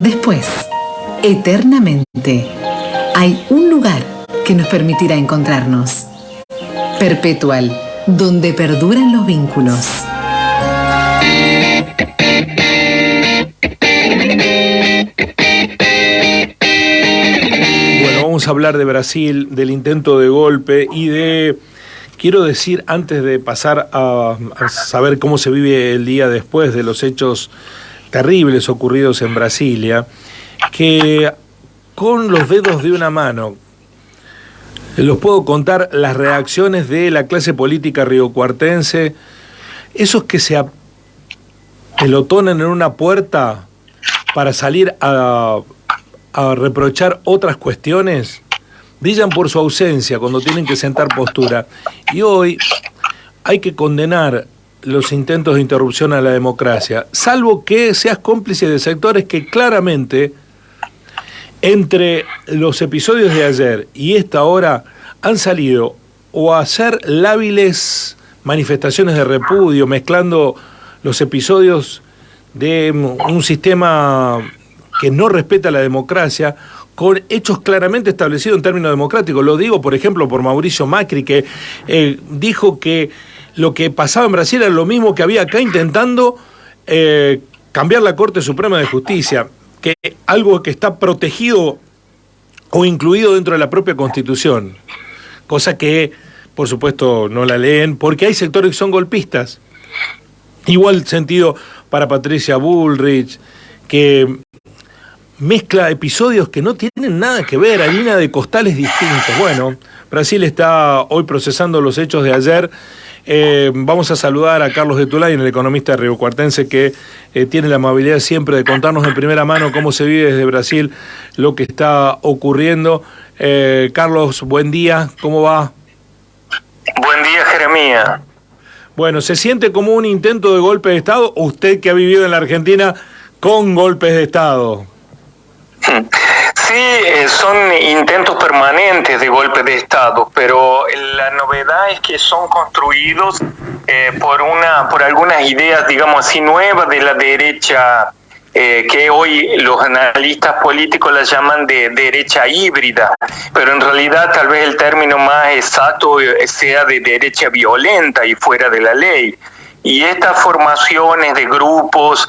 Después, eternamente, hay un lugar que nos permitirá encontrarnos. Perpetual, donde perduran los vínculos. Bueno, vamos a hablar de Brasil, del intento de golpe y quiero decir, antes de pasar a saber cómo se vive el día después de los hechos terribles ocurridos en Brasilia, que con los dedos de una mano los puedo contar las reacciones de la clase política riocuartense, esos que se apelotonan en una puerta para salir a reprochar otras cuestiones, brillan por su ausencia cuando tienen que sentar postura. Y hoy hay que condenar los intentos de interrupción a la democracia, salvo que seas cómplice de sectores que claramente, entre los episodios de ayer y esta hora, han salido o a hacer lábiles manifestaciones de repudio, mezclando los episodios de un sistema que no respeta la democracia con hechos claramente establecidos en términos democráticos. Lo digo, por ejemplo, por Mauricio Macri, que dijo que lo que pasaba en Brasil era lo mismo que había acá, intentando cambiar la Corte Suprema de Justicia, que algo que está protegido o incluido dentro de la propia Constitución, cosa que, por supuesto, no la leen, porque hay sectores que son golpistas. Igual sentido para Patricia Bullrich, que mezcla episodios que no tienen nada que ver, harina de costales distintos. Bueno, Brasil está hoy procesando los hechos de ayer. Vamos a saludar a Carlos de Tulain, el economista riocuartense, que tiene la amabilidad siempre de contarnos en primera mano cómo se vive desde Brasil lo que está ocurriendo. Carlos, buen día, ¿cómo va? Buen día, Jeremías. Bueno, ¿se siente como un intento de golpe de Estado? Usted que ha vivido en la Argentina con golpes de Estado. Sí, son intentos permanentes de golpe de Estado, pero la novedad es que son construidos por algunas ideas, digamos así, nuevas de la derecha, que hoy los analistas políticos la llaman de derecha híbrida, pero en realidad tal vez el término más exacto sea de derecha violenta y fuera de la ley. Y estas formaciones de grupos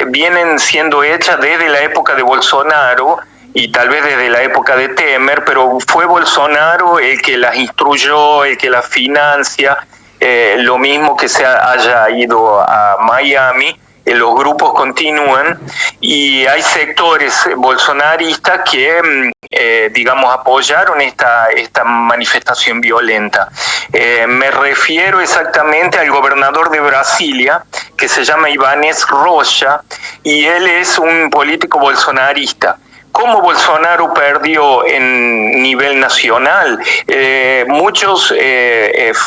vienen siendo hechas desde la época de Bolsonaro y tal vez desde la época de Temer, pero fue Bolsonaro el que las instruyó, el que las financia, lo mismo que se haya ido a Miami. Los grupos continúan y hay sectores bolsonaristas que, digamos, apoyaron esta manifestación violenta. Me refiero exactamente al gobernador de Brasilia, que se llama Ibanez Rocha, y él es un político bolsonarista. ¿Cómo Bolsonaro perdió en nivel nacional? Muchos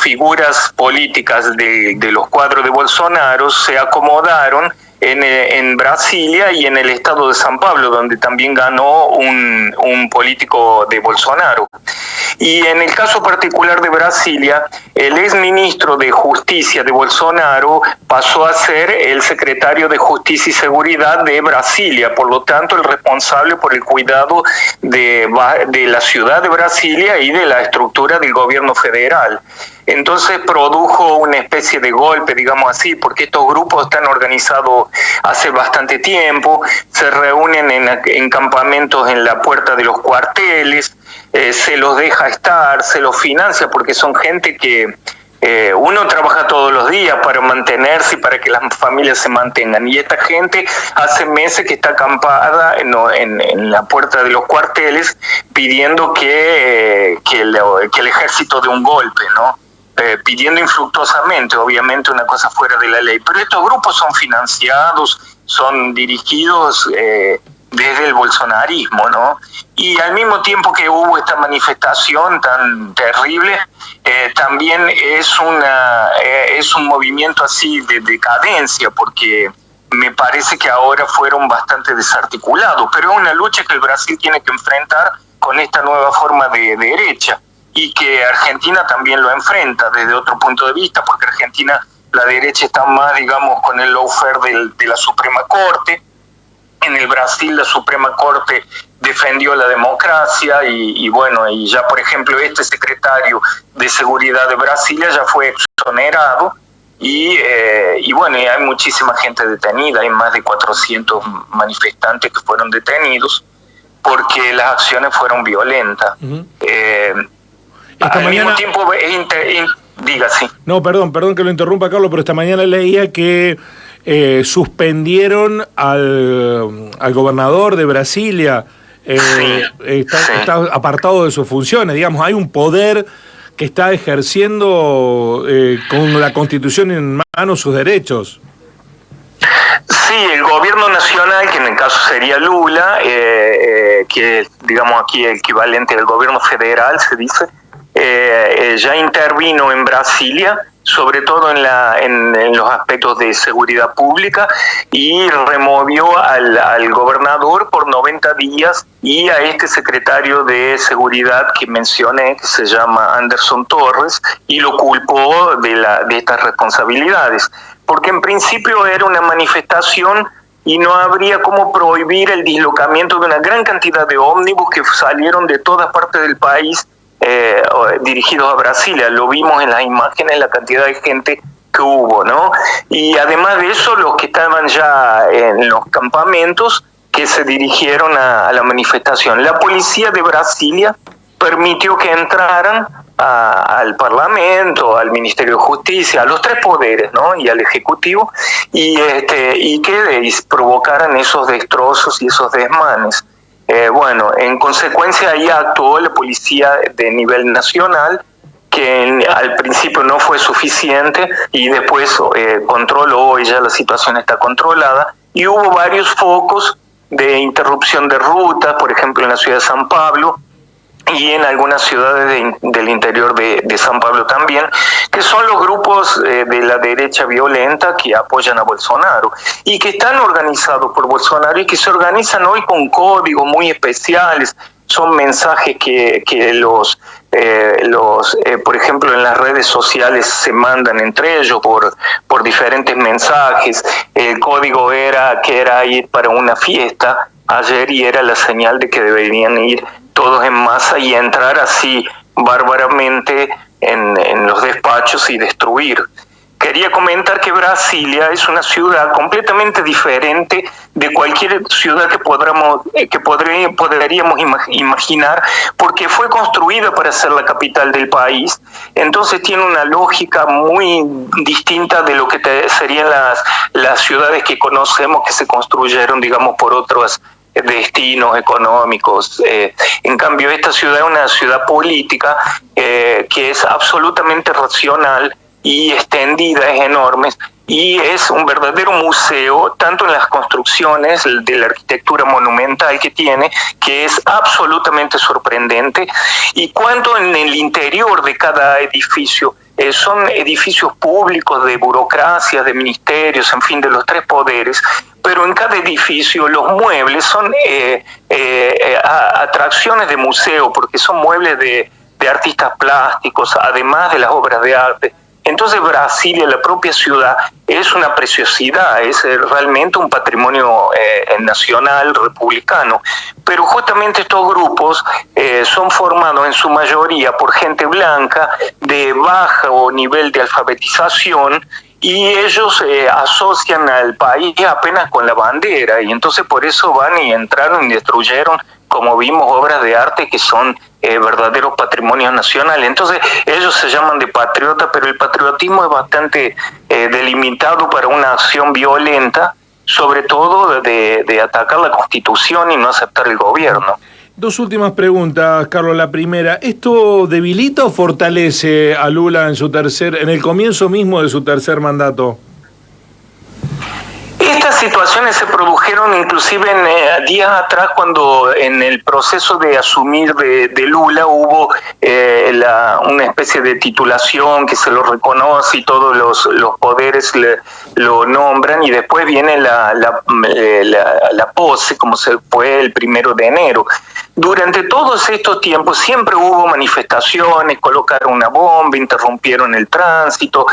figuras políticas de los cuadros de Bolsonaro se acomodaron en Brasilia y en el estado de San Pablo, donde también ganó un político de Bolsonaro. Y en el caso particular de Brasilia, el exministro de Justicia de Bolsonaro pasó a ser el secretario de Justicia y Seguridad de Brasilia, por lo tanto el responsable por el cuidado de la ciudad de Brasilia y de la estructura del gobierno federal. Entonces produjo una especie de golpe, digamos así, porque estos grupos están organizados hace bastante tiempo, se reúnen en campamentos en la puerta de los cuarteles, se los deja estar, se los financia, porque son gente que uno trabaja todos los días para mantenerse y para que las familias se mantengan. Y esta gente hace meses que está acampada en la puerta de los cuarteles pidiendo que el ejército dé un golpe, ¿no? Pidiendo infructuosamente, obviamente una cosa fuera de la ley. Pero estos grupos son financiados, son dirigidos desde el bolsonarismo, ¿no? Y al mismo tiempo que hubo esta manifestación tan terrible, también es un movimiento así de decadencia, porque me parece que ahora fueron bastante desarticulados, pero es una lucha que el Brasil tiene que enfrentar con esta nueva forma de derecha, y que Argentina también lo enfrenta desde otro punto de vista, porque Argentina, la derecha está más, digamos, con el lawfare de la Suprema Corte. En el Brasil la Suprema Corte defendió la democracia y bueno, y ya por ejemplo este secretario de Seguridad de Brasilia ya fue exonerado y bueno, y hay muchísima gente detenida, hay más de 400 manifestantes que fueron detenidos porque las acciones fueron violentas. Al mismo tiempo, diga, sí. No, perdón que lo interrumpa, Carlos, pero esta mañana leía que suspendieron al gobernador de Brasilia. Está apartado de sus funciones, digamos, hay un poder que está ejerciendo con la Constitución en mano sus derechos. Sí, el gobierno nacional, que en el caso sería Lula, que es, digamos, aquí el equivalente del gobierno federal, se dice, ya intervino en Brasilia, sobre todo en los aspectos de seguridad pública, y removió al gobernador por 90 días y a este secretario de seguridad que mencioné, que se llama Anderson Torres, y lo culpó de estas responsabilidades, porque en principio era una manifestación y no habría cómo prohibir el dislocamiento de una gran cantidad de ómnibus que salieron de todas partes del país dirigidos a Brasilia. Lo vimos en las imágenes, la cantidad de gente que hubo, ¿no? Y además de eso, los que estaban ya en los campamentos que se dirigieron a la manifestación. La policía de Brasilia permitió que entraran al Parlamento, al Ministerio de Justicia, a los tres poderes, ¿no? Y al Ejecutivo, y que provocaran esos destrozos y esos desmanes. Bueno, en consecuencia ahí actuó la policía de nivel nacional, que al principio no fue suficiente y después controló, y ya la situación está controlada, y hubo varios focos de interrupción de rutas, por ejemplo en la ciudad de San Pablo, y en algunas ciudades del interior de San Pablo también, que son los grupos de la derecha violenta que apoyan a Bolsonaro y que están organizados por Bolsonaro y que se organizan hoy con códigos muy especiales. Son mensajes que por ejemplo, en las redes sociales se mandan entre ellos por diferentes mensajes. El código era ir para una fiesta ayer y era la señal de que deberían ir todos en masa y entrar así bárbaramente en los despachos y destruir. Quería comentar que Brasilia es una ciudad completamente diferente de cualquier ciudad que podríamos imaginar, porque fue construida para ser la capital del país. Entonces tiene una lógica muy distinta de lo que serían las ciudades que conocemos, que se construyeron, digamos, por otros destinos económicos. En cambio, esta ciudad es una ciudad política que es absolutamente racional y extendida, es enorme, y es un verdadero museo, tanto en las construcciones de la arquitectura monumental que tiene, que es absolutamente sorprendente, y cuanto en el interior de cada edificio. Son edificios públicos de burocracias, de ministerios, en fin, de los tres poderes, pero en cada edificio los muebles son atracciones de museo, porque son muebles de artistas plásticos, además de las obras de arte. Entonces Brasilia, la propia ciudad, es una preciosidad, es realmente un patrimonio nacional republicano. Pero justamente estos grupos son formados en su mayoría por gente blanca de bajo nivel de alfabetización, y ellos asocian al país apenas con la bandera, y entonces por eso van y entraron y destruyeron, como vimos, obras de arte que son verdaderos patrimonios nacionales. Entonces ellos se llaman de patriota, pero el patriotismo es bastante delimitado para una acción violenta, sobre todo de atacar la Constitución y no aceptar el gobierno. Dos últimas preguntas, Carlos. La primera, ¿esto debilita o fortalece a Lula en el comienzo mismo de su tercer mandato? Estas situaciones se produjeron inclusive días atrás, cuando en el proceso de asumir de Lula hubo una especie de titulación que se lo reconoce y todos los poderes lo nombran, y después viene la pose, como se fue el 1 de enero. durante todos estos tiempos siempre hubo manifestaciones, colocaron una bomba, interrumpieron el tránsito,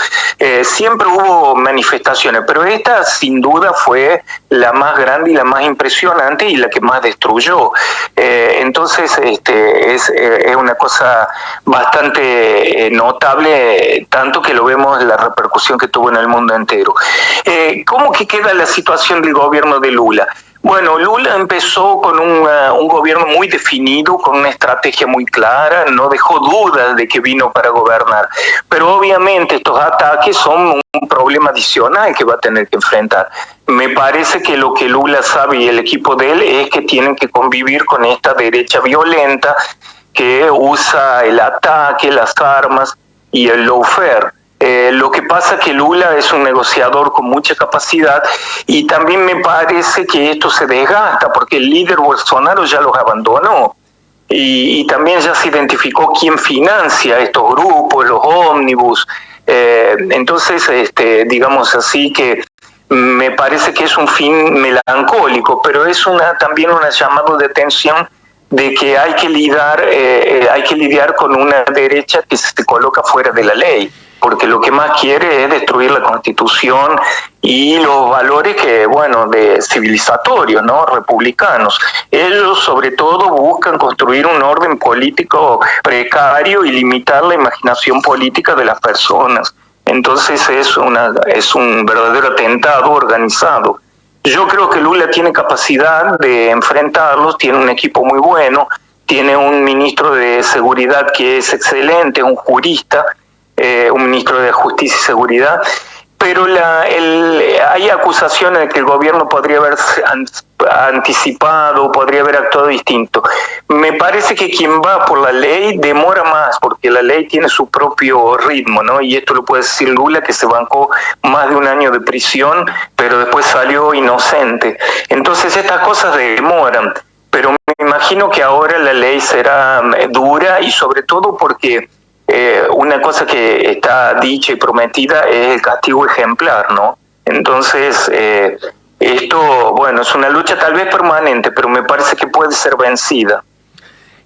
siempre hubo manifestaciones, pero esta sin duda fue la más grande y la más impresionante y la que más destruyó. Entonces es una cosa bastante notable, tanto que lo vemos la repercusión que tuvo en el mundo entero. ¿Cómo que queda la situación del gobierno de Lula? Bueno, Lula empezó con un gobierno muy definido, con una estrategia muy clara, no dejó dudas de que vino para gobernar, pero obviamente estos ataques son un problema adicional que va a tener que enfrentar. Me parece que lo que Lula sabe y el equipo de él es que tienen que convivir con esta derecha violenta que usa el ataque, las armas y el lawfare. Lo que pasa es que Lula es un negociador con mucha capacidad y también me parece que esto se desgasta porque el líder Bolsonaro ya los abandonó y también ya se identificó quién financia estos grupos, los ómnibus. Entonces, digamos así que me parece que es un fin melancólico, pero es también un llamado de atención de que hay que lidiar con una derecha que se coloca fuera de la ley, porque lo que más quiere es destruir la Constitución y los valores de civilizatorios, ¿no? Republicanos. Ellos sobre todo buscan construir un orden político precario y limitar la imaginación política de las personas. Entonces es un verdadero atentado organizado. Yo creo que Lula tiene capacidad de enfrentarlos, tiene un equipo muy bueno, tiene un ministro de Seguridad que es excelente, un jurista, un ministro de Justicia y Seguridad, pero hay acusaciones de que el gobierno podría haber anticipado, podría haber actuado distinto. Me parece que quien va por la ley demora más, porque la ley tiene su propio ritmo, ¿no? Y esto lo puede decir Lula, que se bancó más de un año de prisión, pero después salió inocente. Entonces estas cosas demoran, pero me imagino que ahora la ley será dura y sobre todo porque una cosa que está dicha y prometida es el castigo ejemplar, ¿no? Entonces, esto, es una lucha tal vez permanente, pero me parece que puede ser vencida.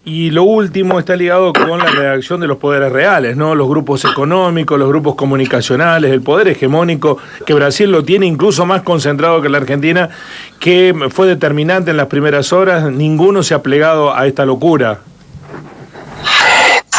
Y lo último está ligado con la redacción de los poderes reales, ¿no? Los grupos económicos, los grupos comunicacionales, el poder hegemónico, que Brasil lo tiene incluso más concentrado que la Argentina, que fue determinante en las primeras horas. Ninguno se ha plegado a esta locura.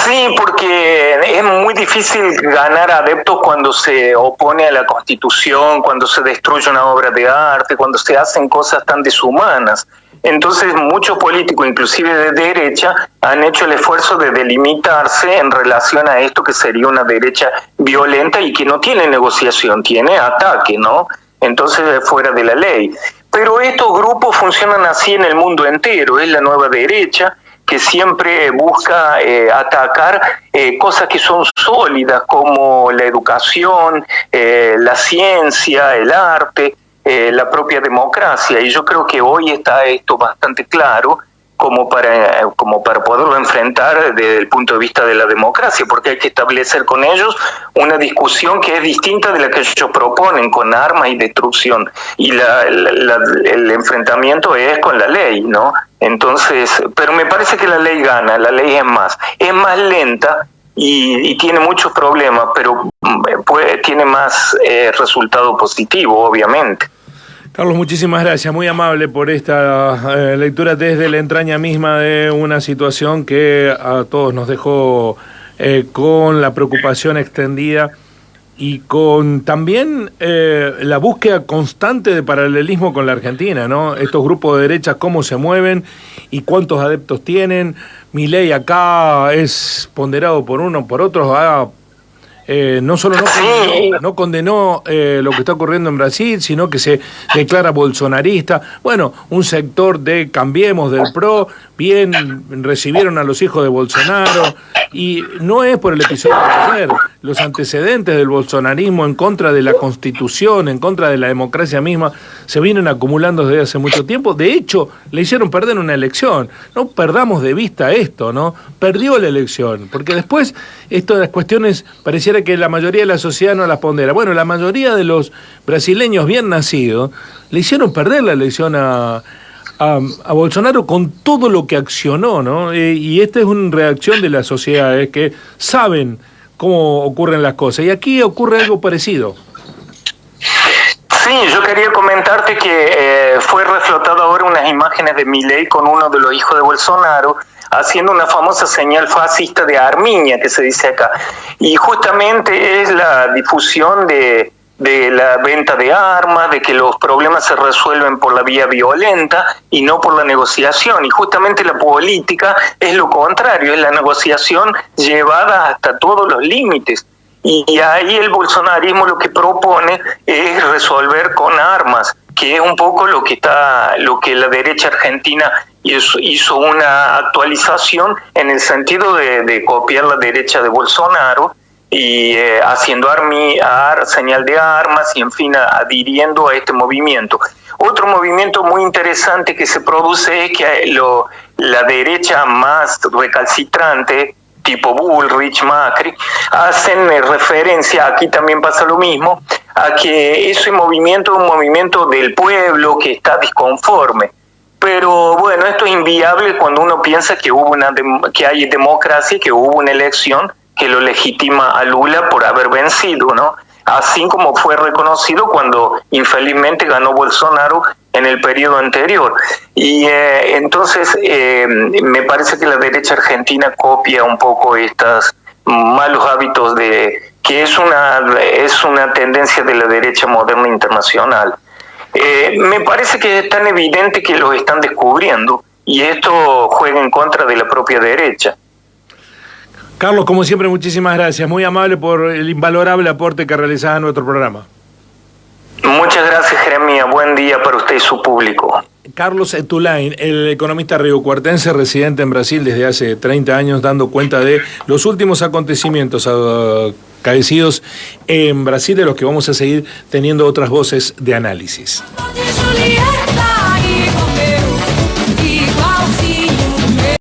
Sí, porque es muy difícil ganar adeptos cuando se opone a la Constitución, cuando se destruye una obra de arte, cuando se hacen cosas tan deshumanas. Entonces muchos políticos, inclusive de derecha, han hecho el esfuerzo de delimitarse en relación a esto que sería una derecha violenta y que no tiene negociación, tiene ataque, ¿no? Entonces es fuera de la ley. Pero estos grupos funcionan así en el mundo entero, es la nueva derecha, que siempre busca atacar cosas que son sólidas como la educación, la ciencia, el arte, la propia democracia. Y yo creo que hoy está esto bastante claro como para poderlo enfrentar desde el punto de vista de la democracia, porque hay que establecer con ellos una discusión que es distinta de la que ellos proponen, con armas y destrucción, y el enfrentamiento es con la ley, ¿no? Entonces, pero me parece que la ley gana, la ley es más lenta y tiene muchos problemas, pero tiene más resultado positivo, obviamente. Carlos, muchísimas gracias, muy amable por esta lectura desde la entraña misma de una situación que a todos nos dejó con la preocupación extendida y con también la búsqueda constante de paralelismo con la Argentina, ¿no? Estos grupos de derecha, cómo se mueven y cuántos adeptos tienen. Milei acá es ponderado por uno, por otros, no solo no condenó lo que está ocurriendo en Brasil, sino que se declara bolsonarista. Bueno, un sector de Cambiemos, del PRO, bien recibieron a los hijos de Bolsonaro, y no es por el episodio de ayer. Los antecedentes del bolsonarismo en contra de la Constitución, en contra de la democracia misma, se vienen acumulando desde hace mucho tiempo. De hecho, le hicieron perder una elección. No perdamos de vista esto, ¿no? Perdió la elección, porque después esto de las cuestiones pareciera que la mayoría de la sociedad no las pondera. Bueno, la mayoría de los brasileños bien nacidos le hicieron perder la elección a a Bolsonaro con todo lo que accionó, ¿no? Y esta es una reacción de las sociedades que saben cómo ocurren las cosas. Y aquí ocurre algo parecido. Sí, yo quería comentarte que fue reflotado ahora unas imágenes de Milei con uno de los hijos de Bolsonaro, haciendo una famosa señal fascista de armiña, que se dice acá. Y justamente es la difusión de la venta de armas, de que los problemas se resuelven por la vía violenta y no por la negociación. Y justamente la política es lo contrario, es la negociación llevada hasta todos los límites. Y ahí el bolsonarismo lo que propone es resolver con armas, que es un poco lo que la derecha argentina hizo una actualización en el sentido de copiar la derecha de Bolsonaro y haciendo señal de armas y en fin adhiriendo a este movimiento. Otro movimiento muy interesante que se produce es que la derecha más recalcitrante, tipo Bullrich, Macri, hacen referencia, aquí también pasa lo mismo, a que ese movimiento es un movimiento del pueblo que está disconforme. Pero bueno, esto es inviable cuando uno piensa que que hay democracia, que hubo una elección que lo legitima a Lula por haber vencido, ¿no? Así como fue reconocido cuando infelizmente ganó Bolsonaro en el periodo anterior. Y entonces me parece que la derecha argentina copia un poco estos malos hábitos que es una tendencia de la derecha moderna internacional. Me parece que es tan evidente que los están descubriendo y esto juega en contra de la propia derecha. Carlos, como siempre, muchísimas gracias. Muy amable por el invalorable aporte que realizás a nuestro programa. Muchas gracias, Jeremías. Buen día para usted y su público. Carlos Etulain, el economista riocuartense residente en Brasil desde hace 30 años, dando cuenta de los últimos acontecimientos acaecidos en Brasil, de los que vamos a seguir teniendo otras voces de análisis.